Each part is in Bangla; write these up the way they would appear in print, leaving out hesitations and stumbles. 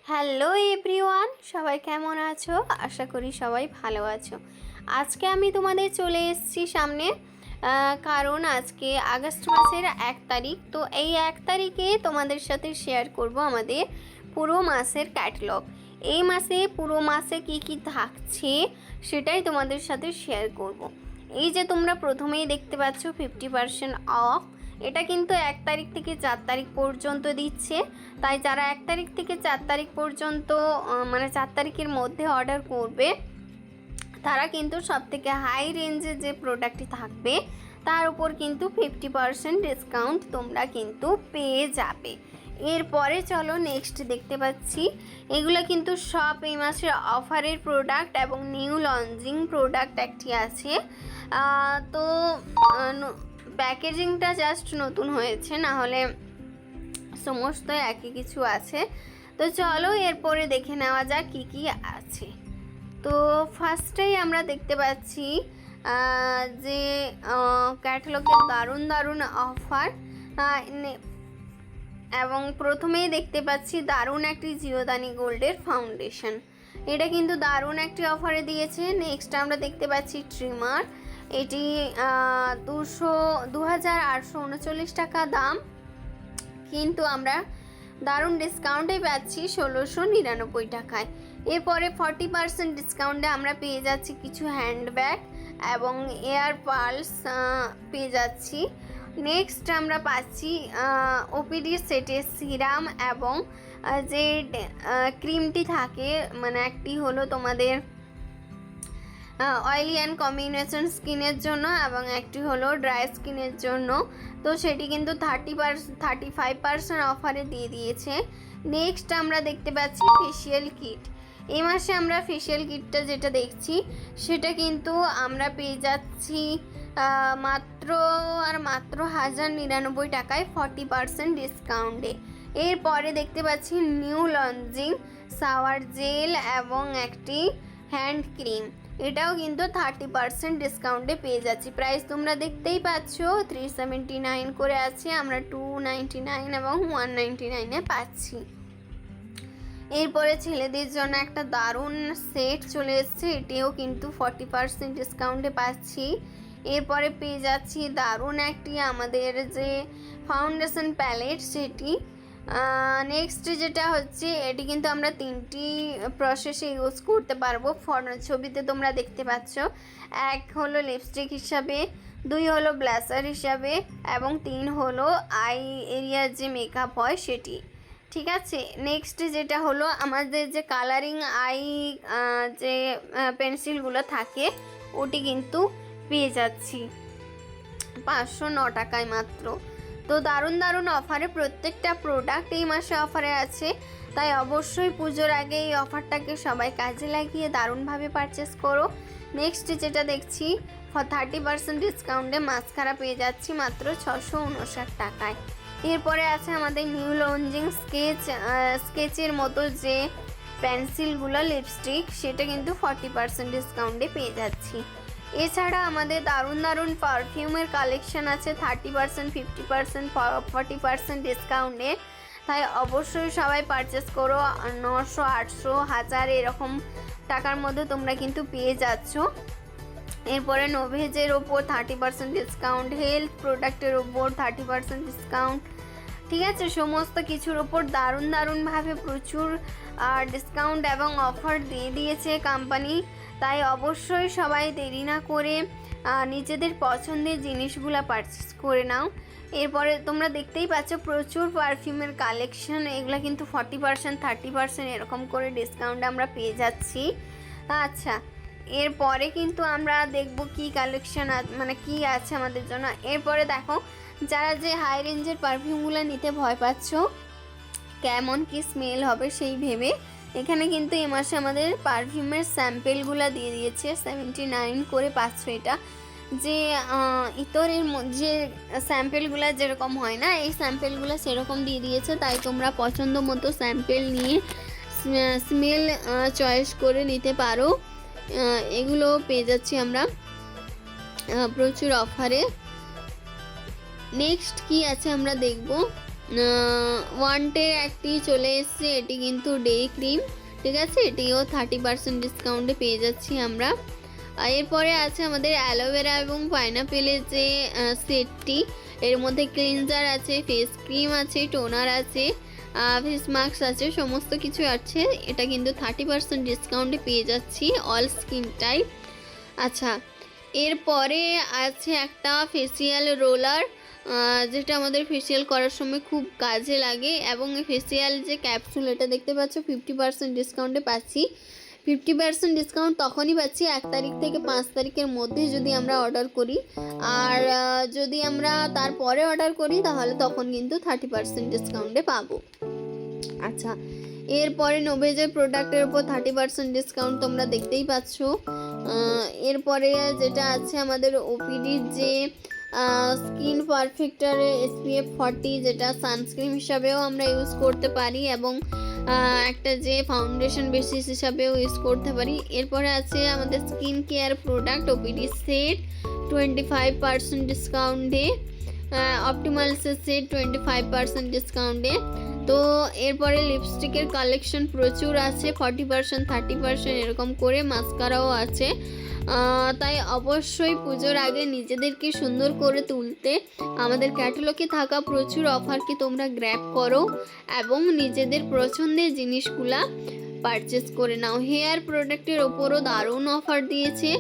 হ্যালো এভরিওয়ান, সবাই কেমন আছো? আশা করি সবাই ভালো আছো। আজকে আমি তোমাদের চলে এসেছি সামনে, কারণ আজকে আগস্ট মাসের 1 তারিখ। তো এই 1 তারিখে তোমাদের সাথে শেয়ার করব আমাদের পুরো মাসের ক্যাটালগ। এই মাসে পুরো মাসে কি কি থাকছে সেটাই তোমাদের সাথে শেয়ার করব। এই যে তোমরা প্রথমেই দেখতে পাচ্ছ 50% অফ, এটা কিন্তু 1 তারিখ থেকে 4 তারিখ পর্যন্ত দিচ্ছে। তাই যারা 1 তারিখ থেকে 4 তারিখ পর্যন্ত মানে 4 তারিখের মধ্যে অর্ডার করবে, তারা কিন্তু সবথেকে হাই রেঞ্জে যে প্রোডাক্টটি থাকবে তার উপর কিন্তু 50% ডিসকাউন্ট তোমরা কিন্তু পেয়ে যাবে। এরপরে চলো নেক্সট দেখতে পাচ্ছি, এগুলো কিন্তু সব এই মাসের অফারের প্রোডাক্ট এবং নিউ লঞ্চিং প্রোডাক্ট একটি আছে। তো প্যাকেজিংটা জাস্ট নতুন হয়েছে, না হলে সমস্ত একই কিছু আছে। তো চলো এরপরে দেখে নেওয়া যাক কী কী আছে। তো ফার্স্টেই আমরা দেখতে পাচ্ছি যে ক্যাটালগের দারুণ দারুণ অফার, এবং প্রথমেই দেখতে পাচ্ছি দারুণ একটি জিওদানি গোল্ডের ফাউন্ডেশন। এটা কিন্তু দারুণ একটি অফারে দিয়েছে। নেক্সট আমরা দেখতে পাচ্ছি ট্রিমার, এটি 2839 টাকা দাম, কিন্তু আমরা দারুণ ডিসকাউন্টে পাচ্ছি 1699 টাকায়। এরপরে 40% ডিসকাউন্টে আমরা পেয়ে যাচ্ছি কিছু হ্যান্ডব্যাগ এবং এয়ার পার্লস পেয়ে যাচ্ছি। নেক্সট আমরা পাচ্ছি ওপিডি সেটের সিরাম এবং যে ক্রিমটি থাকে, মানে একটি হলো তোমাদের অয়েলি অ্যান্ড কম্বিনেশন স্কিনের জন্য এবং একটি হলো ড্রাই স্কিনের জন্য। তো সেটি কিন্তু 35% অফারে দিয়ে দিয়েছে। নেক্সট আমরা দেখতে পাচ্ছি ফেসিয়াল কিট। এই মাসে আমরা ফেসিয়াল কিটটা যেটা দেখছি সেটা কিন্তু আমরা পেয়ে যাচ্ছি মাত্র 1099 টাকায় 40% ডিসকাউন্টে। এরপরে দেখতে পাচ্ছি নিউ লঞ্চিং শাওয়ার জেল এবং একটি হ্যান্ড ক্রিম, এটাও কিন্তু 30% ডিসকাউন্টে পেয়ে যাচ্ছি। প্রাইস তোমরা দেখতেই পাচ্ছ, 379 করে আছে, আমরা 299 এবং 199-এ পাচ্ছি। এরপরে ছেলেদের জন্য একটা দারুণ সেট চলে এসছে, এটিও কিন্তু 40% ডিসকাউন্টে পাচ্ছি। এরপরে পেয়ে যাচ্ছি দারুণ একটি আমাদের যে ফাউন্ডেশন প্যালেট সেটি। নেক্সট যেটা হচ্ছে, এটি কিন্তু আমরা 3টি প্রসেসে ইউজ করতে পারবো। ছবিতে তোমরা দেখতে পাচ্ছ, 1 হলো লিপস্টিক হিসাবে, 2 হলো ব্লাশার হিসাবে এবং 3 হলো আই এরিয়ার যে মেকআপ হয় সেটি। ঠিক আছে, নেক্সট যেটা হলো আমাদের যে কালারিং আই যে পেন্সিলগুলো থাকে ওটি কিন্তু পেয়ে যাচ্ছি 509 টাকায় মাত্র। তো দারুণ দারুণ অফারে প্রত্যেকটা প্রোডাক্ট এই মাসে অফারে আছে, তাই অবশ্যই পুজোর আগে এই অফারটাকে সবাই কাজে লাগিয়ে দারুণভাবে পারচেস করো। নেক্সট যেটা দেখছি, 30% ডিসকাউন্টে মাস্কারা পেয়ে যাচ্ছি মাত্র 659 টাকায়। এরপরে আছে আমাদের নিউ লঞ্চিং স্কেচের মতো যে পেন্সিলগুলো লিপস্টিক, সেটা কিন্তু 40% ডিসকাউন্টে পেয়ে যাচ্ছি। এছাড়া আমাদের দারুণ দারুণ পারফিউমের কালেকশন আছে 30%, 50%, 40% ডিসকাউন্টে, তাই অবশ্যই সবাই পারচেস করো। 900, 800, 1000 এরকম টাকার মধ্যে তোমরা কিন্তু পেয়ে যাচ্ছ। এরপরে নোভেজের ওপর 30% ডিসকাউন্ট, হেলথ প্রোডাক্টের ওপর 30% ডিসকাউন্ট। ঠিক আছে, সমস্ত কিছুর ওপর দারুণ দারুণভাবে প্রচুর ডিসকাউন্ট এবং অফার দিয়ে দিয়েছে কোম্পানি, তাই অবশ্যই সবাই দেরি না করে নিজেদের পছন্দের জিনিসগুলো পারচেস করে নাও। এরপরে তোমরা দেখতেই পাচ্ছ প্রচুর পারফিউমের কালেকশন, এগুলো কিন্তু 40%, 30% এরকম করে ডিসকাউন্ট আমরা পেয়ে যাচ্ছি। আচ্ছা, এরপরে কিন্তু আমরা দেখব কি কালেকশন মানে কি আছে আমাদের জন্য। এরপরে দেখো, যারা যে হাই রেঞ্জের পারফিউমগুলো নিতে ভয় পাচ্ছ কেমন কি স্মেল হবে সেই ভেবে, এখানে কিন্তু এ মাসে আমাদের পারফিউমের স্যাম্পেলগুলো দিয়ে দিয়েছে, 79 করে পাচ্ছ। এটা যে ইতরের যে স্যাম্পেলগুলো যেরকম হয় না, এই স্যাম্পেলগুলো সেরকম দিয়ে দিয়েছে, তাই তোমরা পছন্দ মতো স্যাম্পেল নিয়ে স্মেল চয়েস করে নিতে পারো। এগুলো পেয়ে যাচ্ছি আমরা প্রচুর অফারে। নেক্সট কি আছে আমরা দেখব। ওয়ান্টের একটি চলে এসছে, এটি কিন্তু ডে ক্রিম, ঠিক আছে, এটিও 30% ডিসকাউন্টে পেয়ে যাচ্ছি আমরা। এরপরে আছে আমাদের অ্যালোভেরা এবং পাইনাপেলের যে সেটটি, এর মধ্যে ক্লিনজার আছে, ফেস ক্রিম আছে, টোনার আছে, ফেস মাস্ক আছে, সমস্ত কিছু আছে। এটা কিন্তু 30% ডিসকাউন্টে পেয়ে যাচ্ছি অল স্কিন টাইপ। আচ্ছা, এরপরে আছে একটা ফেসিয়াল রোলার, যেটা আমাদের ফেসিয়াল করার সময় খুব কাজে লাগে, এবং ফেসিয়াল যে ক্যাপসুল এটা দেখতে পাচ্ছ 50% ডিসকাউন্টে পাচ্ছি। 50% ডিসকাউন্ট তখনই পাচ্ছি 1 তারিখ থেকে 5 তারিখের মধ্যে যদি আমরা অর্ডার করি, আর যদি আমরা তারপরে অর্ডার করি তাহলে তখন কিন্তু 30% ডিসকাউন্টে পাবো। আচ্ছা, এরপরে নোভেজের প্রোডাক্টের উপর 30% ডিসকাউন্ট তোমরা দেখতেই পাচ্ছ। এরপরে যেটা আছে আমাদের ওপিডির যে স্কিন পারফেক্টারে SPF 40, যেটা সানস্ক্রিন হিসাবেও আমরা ইউজ করতে পারি এবং একটা যে ফাউন্ডেশন বেসিস হিসাবেও ইউজ করতে পারি। এরপরে আছে আমাদের skin care product OPD set 25% ডিসকাউন্টে, অপটিমালসের সেট 25% ডিসকাউন্টে। তো এরপরে লিপস্টিকের কালেকশন প্রচুর আছে, 40%, 30% এরকম করে, মাস্কারাও আছে। তাই অবশ্যই পুজোর আগে নিজেদেরকে সুন্দর করে তুলতে আমাদের ক্যাটালগে থাকা প্রচুর অফারকে তোমরা গ্র্যাব করো এবং নিজেদের পছন্দের জিনিসগুলা পারচেস করে নাও। হেয়ার প্রোডাক্টের ওপরও দারুণ অফার দিয়েছে,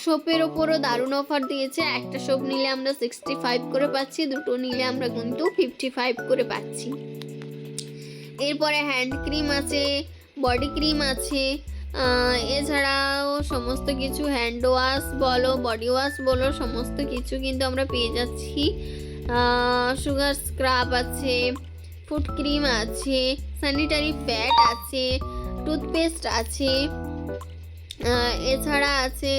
সোপের ওপরও দারুণ অফার দিয়েছে। একটা সোপ নিলে আমরা 65 করে পাচ্ছি, দুটো নিলে আমরা কিন্তু 55 করে পাচ্ছি। এরপরে হ্যান্ড ক্রিম আছে, বডি ক্রিম আছে, এছাড়াও সমস্ত কিছু হ্যান্ড ওয়াশ বলো, বডি ওয়াশ বলো, সমস্ত কিছু কিন্তু আমরা পেয়ে যাচ্ছি। সুগার স্ক্রাব আছে, ফুড ক্রিম আছে, স্যানিটারি প্যাড আছে, টুথপেস্ট আছে, এছাড়া আছে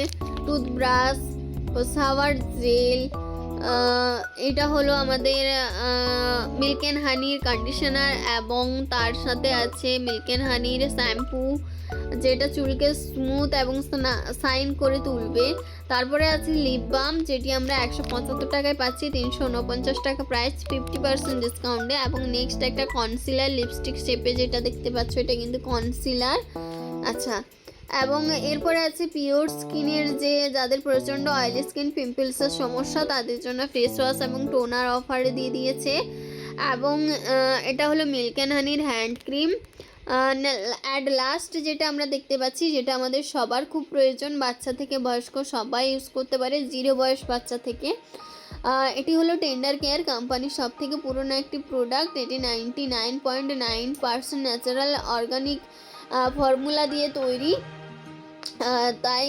টুথব্রাশ, শাওয়ার জেল, এটা হলো আমাদের মিল্ক অ্যান্ড হানির কন্ডিশনার এবং তার সাথে আছে মিল্ক অ্যান্ড হানির শ্যাম্পু, যেটা চুলকে স্মুথ এবং শাইন করে তুলবে। তারপরে আছে লিপ বাম, যেটি আমরা 175 টাকায় পাচ্ছি, 349 টাকা প্রাইস, 50% ডিসকাউন্টে। এবং নেক্সট একটা কনসিলার লিপস্টিক শেপে, যেটা দেখতে পাচ্ছ এটা কিন্তু কনসিলার। আচ্ছা, এবং এরপরে আছে পিওর স্কিনের যে যাদের প্রচণ্ড অয়েলি স্কিন, পিম্পলসের সমস্যা, তাদের জন্য ফেস ওয়াশ এবং টোনার অফারে দিয়ে দিয়েছে। এবং এটা হলো মিল্ক অ্যান্ড হানির হ্যান্ড ক্রিম। অ্যাট লাস্ট যেটা আমরা দেখতে পাচ্ছি, যেটা আমাদের সবার খুব প্রয়োজন, বাচ্চা থেকে বয়স্ক সবাই ইউজ করতে পারে, 0 বয়স বাচ্চা থেকে। এটি হলো টেন্ডার কেয়ার কোম্পানির সব থেকে পুরনো একটি প্রোডাক্ট। এটি 99.9% ন্যাচারাল অর্গানিক ফর্মুলা দিয়ে তৈরি, তাই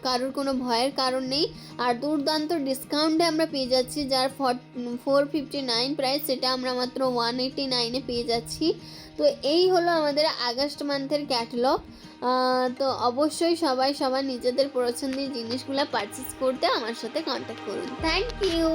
কারোর কোনো ভয়ের কারণ নেই। আর দুর্দান্ত ডিসকাউন্টে আমরা পেয়ে যাচ্ছি, যার 459 প্রাইস, সেটা আমরা মাত্র 189-এ পেয়ে যাচ্ছি। তো এই হলো আমাদের আগস্ট মান্থের ক্যাটালগ। তো অবশ্যই সবাই সবার নিজেদের পছন্দের জিনিসগুলো পারচেস করতে আমার সাথে কন্ট্যাক্ট করুন। Thank you.